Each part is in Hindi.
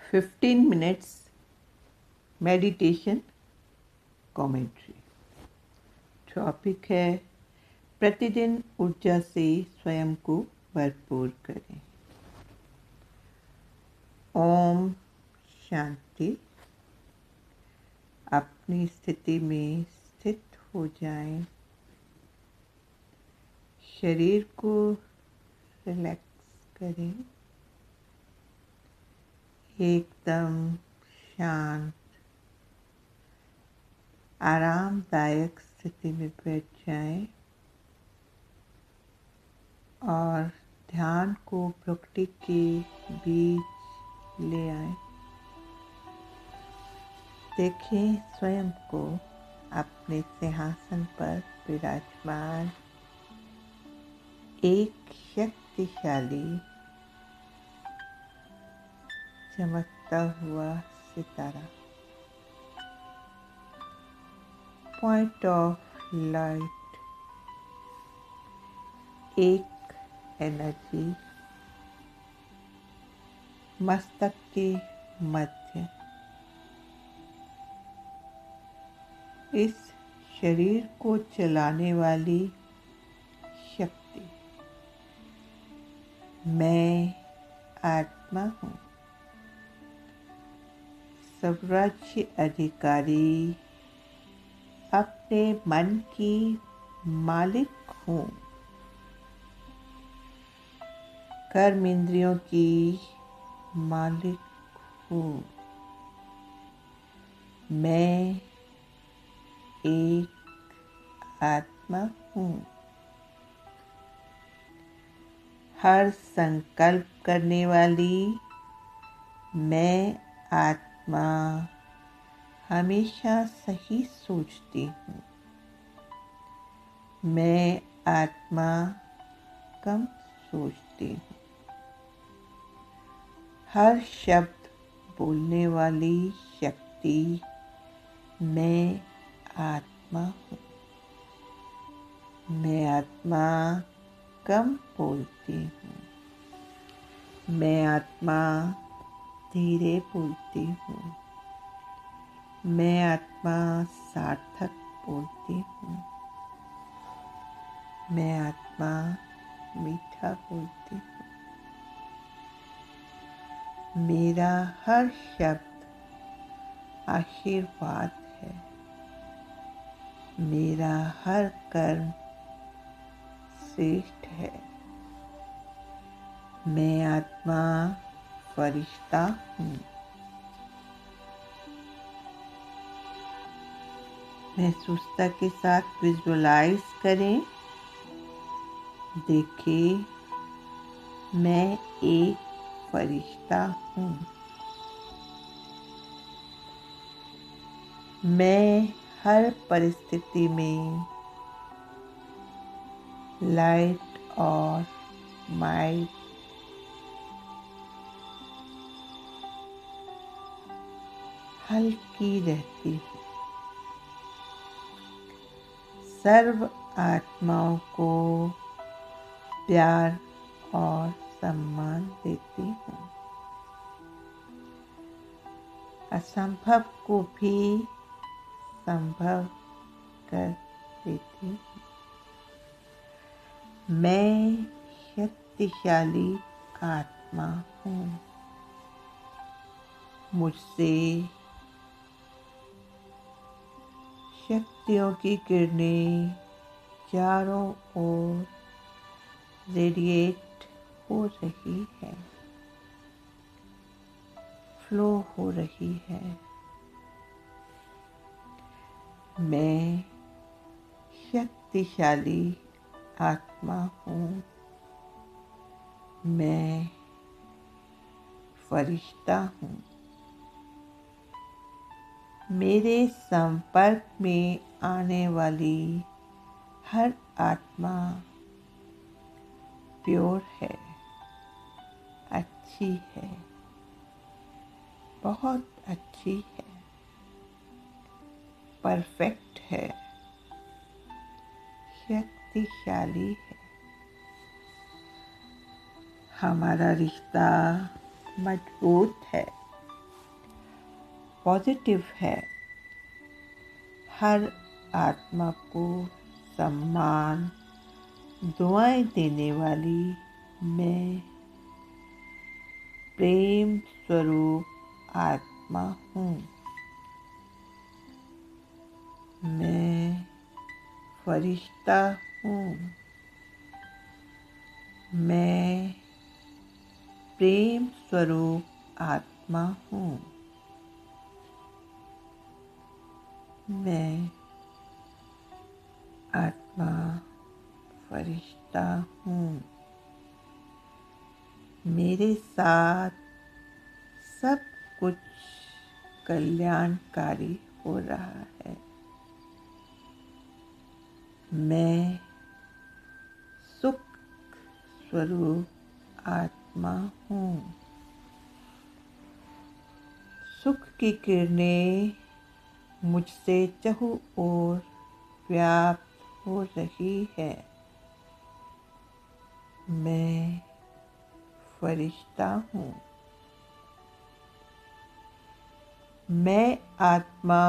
15 minutes मेडिटेशन कमेंट्री। टॉपिक है प्रतिदिन ऊर्जा से स्वयं को भरपूर करें। ओम शांति। अपनी स्थिति में स्थित हो जाएं। शरीर को रिलैक्स करें। एकदम शांत आरामदायक स्थिति में बैठ जाएं और ध्यान को प्रकृति के बीच ले आएं। देखें स्वयं को अपने सिंहासन पर विराजमान, एक शक्तिशाली चमकता हुआ सितारा। पॉइंट ऑफ लाइट, एक एनर्जी मस्तक के मध्य। इस शरीर को चलाने वाली शक्ति। मैं आत्मा हूँ, सर्वोच्च अधिकारी, अपने मन की मालिक हूँ, कर्म इंद्रियों की मालिक हूँ। मैं एक आत्मा हूँ। हर संकल्प करने वाली मैं आत्मा हमेशा सही सोचती हूँ। मैं आत्मा कम सोचती हूँ। हर शब्द बोलने वाली शक्ति मैं आत्मा हूँ। मैं आत्मा कम बोलती हूँ। मैं आत्मा धीरे बोलती हूँ। मैं आत्मा सार्थक बोलती हूँ। मैं आत्मा मीठा बोलती हूँ। मेरा हर शब्द आशीर्वाद है। मेरा हर कर्म श्रेष्ठ है। मैं आत्मा फरिश्ता हूँ। महसूसता के साथ विजुअलाइज करें। देखिए, मैं एक फरिश्ता हूँ। मैं हर परिस्थिति में लाइट और माइट हल्की रहती हूँ। सर्व आत्माओं को प्यार और सम्मान देती हूँ। असंभव को भी संभव कर देती हूँ। मैं शक्तिशाली आत्मा हूँ। मुझसे शक्तियों की किरणें चारों ओर रेडिएट हो रही है, फ्लो हो रही है। मैं शक्तिशाली आत्मा हूँ। मैं फरिश्ता हूँ। मेरे संपर्क में आने वाली हर आत्मा प्योर है, अच्छी है, बहुत अच्छी है, परफेक्ट है, शक्तिशाली है। हमारा रिश्ता मजबूत है। पॉजिटिव है। हर आत्मा को सम्मान, दुआएं देने वाली मैं प्रेम स्वरूप आत्मा हूँ। मैं फरिश्ता हूँ। मैं प्रेम स्वरूप आत्मा हूँ। मैं आत्मा फरिश्ता हूँ। मेरे साथ सब कुछ कल्याणकारी हो रहा है। मैं सुख स्वरूप आत्मा हूँ। सुख की किरणें मुझसे चहुँ ओर व्याप्त हो रही है। मैं फरिश्ता हूँ। मैं आत्मा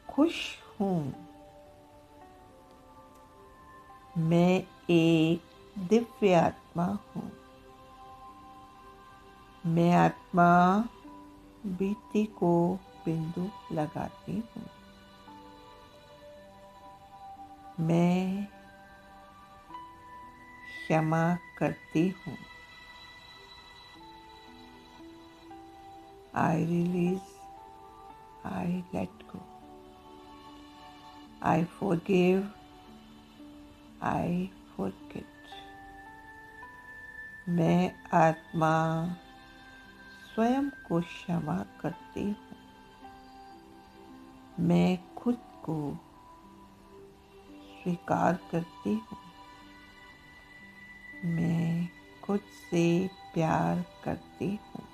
खुश हूँ। मैं एक दिव्य आत्मा हूँ। मैं आत्मा बीती को बिंदु लगाती हूँ। मैं क्षमा करती हूँ। I release, I let go. I forgive, I forget. मैं आत्मा स्वयं को क्षमा करती हूँ। मैं खुद को स्वीकार करती हूँ। मैं खुद से प्यार करती हूँ।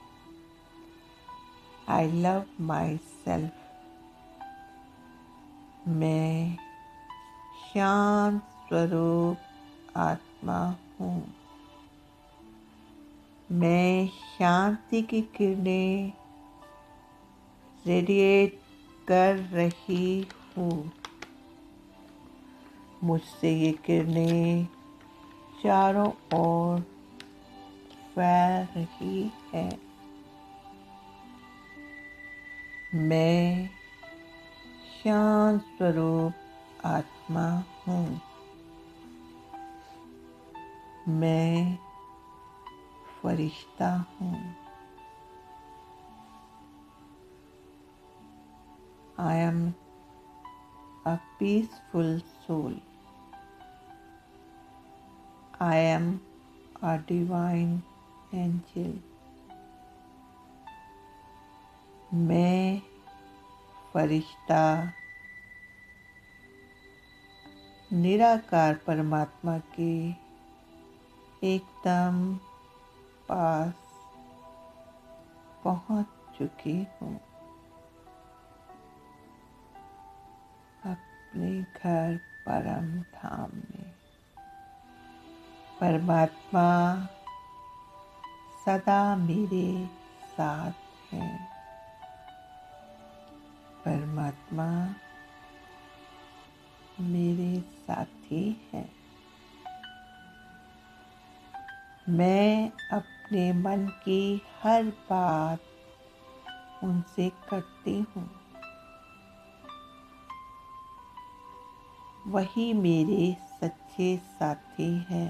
I love myself. मैं शांत स्वरूप आत्मा हूँ। मैं शांति की किरणें रेडिएट कर रही हूँ। मुझसे ये किरणें चारों ओर फैल रही है। मैं शांत स्वरूप आत्मा हूँ। मैं फरिश्ता हूँ। I am a peaceful soul. I am a divine angel. मैं फरिश्ता निराकार परमात्मा के एकदम पास पहुँच चुकी हूँ। अपने घर परम धाम में परमात्मा सदा मेरे साथ है। परमात्मा मेरे साथी हैं। मैं अपने मन की हर बात उनसे करती हूँ। वही मेरे सच्चे साथी हैं।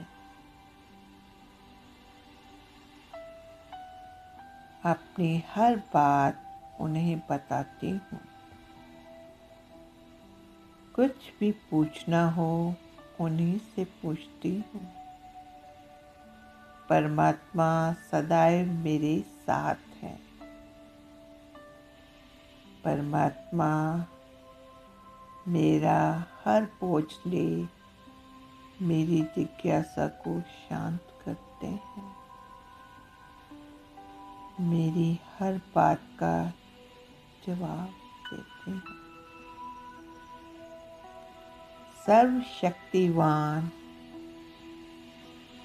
अपनी हर बात उन्हें बताती हूँ। कुछ भी पूछना हो उन्हीं से पूछती हूँ। परमात्मा सदैव मेरे साथ है। परमात्मा मेरा हर बोझ ले मेरी जिज्ञासा को शांत करते हैं। मेरी हर बात का जवाब देते हैं। सर्वशक्तिवान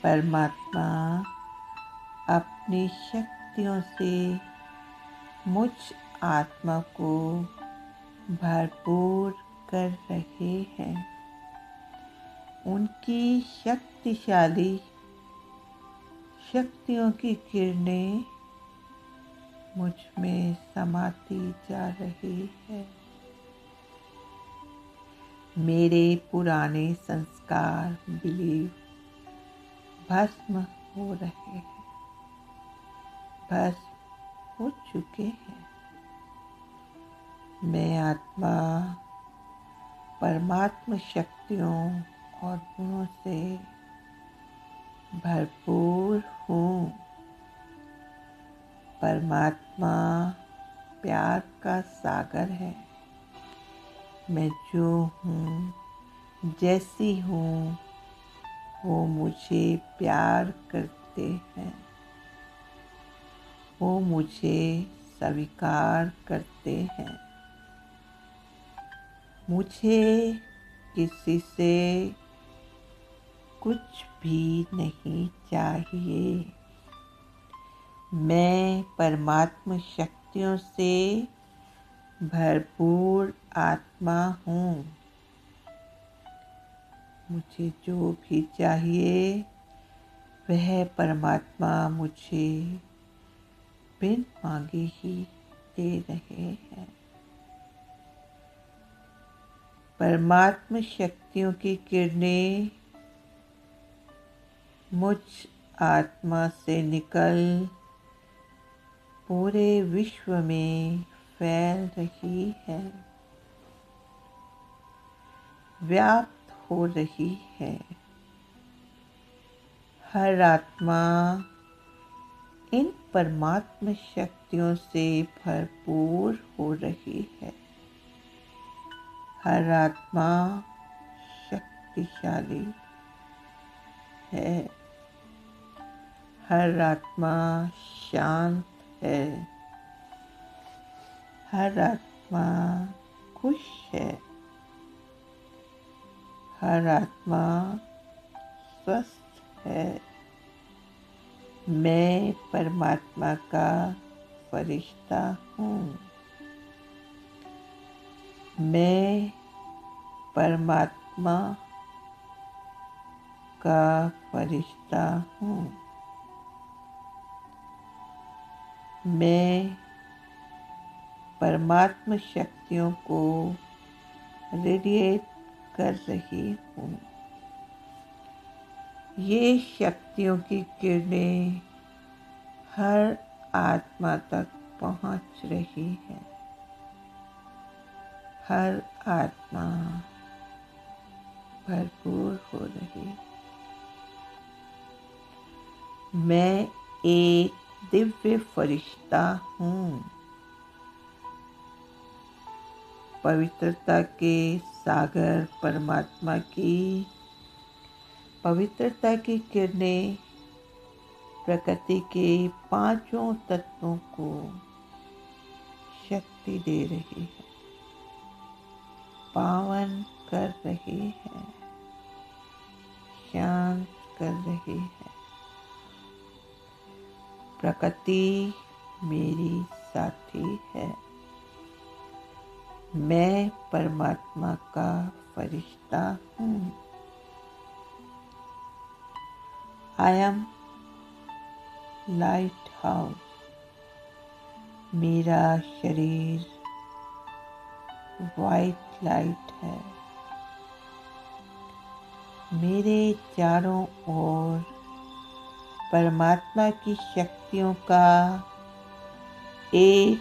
परमात्मा अपनी शक्तियों से मुझ आत्मा को भरपूर कर रहे हैं। उनकी शक्तिशाली शक्तियों की किरणें मुझ में समाती जा रही है। मेरे पुराने संस्कार बिलीव भस्म हो रहे हैं, भस्म हो चुके हैं। मैं आत्मा परमात्मा शक्तियों और गुणों से भरपूर हूँ। परमात्मा प्यार का सागर है। मैं जो हूँ, जैसी हूँ, वो मुझे प्यार करते हैं। वो मुझे स्वीकार करते हैं। मुझे किसी से कुछ भी नहीं चाहिए। मैं परमात्मा शक्तियों से भरपूर आत्मा हूँ। मुझे जो भी चाहिए वह परमात्मा मुझे बिन मांगे ही दे रहे हैं। परमात्मा शक्तियों की किरणें मुझ आत्मा से निकल पूरे विश्व में फैल रही है, व्याप्त हो रही है। हर आत्मा इन परमात्मा शक्तियों से भरपूर हो रही है। हर आत्मा शक्तिशाली है। हर आत्मा शांत है। हर आत्मा खुश है। हर आत्मा स्वस्थ है। मैं परमात्मा का फरिश्ता हूँ। मैं परमात्मा का फरिश्ता हूँ। मैं परमात्मा शक्तियों को रेडिएट कर रही हूँ। ये शक्तियों की किरणें हर आत्मा तक पहुँच रही है। हर आत्मा भरपूर हो रही है। मैं एक दिव्य फरिश्ता हूँ। पवित्रता के सागर परमात्मा की पवित्रता की किरणें प्रकृति के पांचों तत्वों को शक्ति दे रही है, पावन कर रही है, शांत कर रही है। प्रकृति मेरी साथी है। मैं परमात्मा का फरिश्ता हूँ। I am light house. मेरा शरीर वाइट लाइट है। मेरे चारों ओर परमात्मा की शक्तियों का एक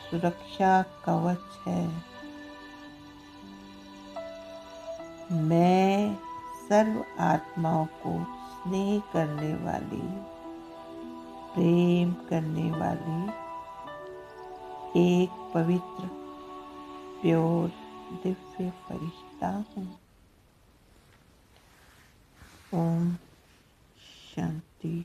सुरक्षा कवच है। मैं सर्व आत्माओं को स्नेह करने वाली, प्रेम करने वाली एक पवित्र प्योर दिव्य फरिश्ता हूँ। ओम शांति।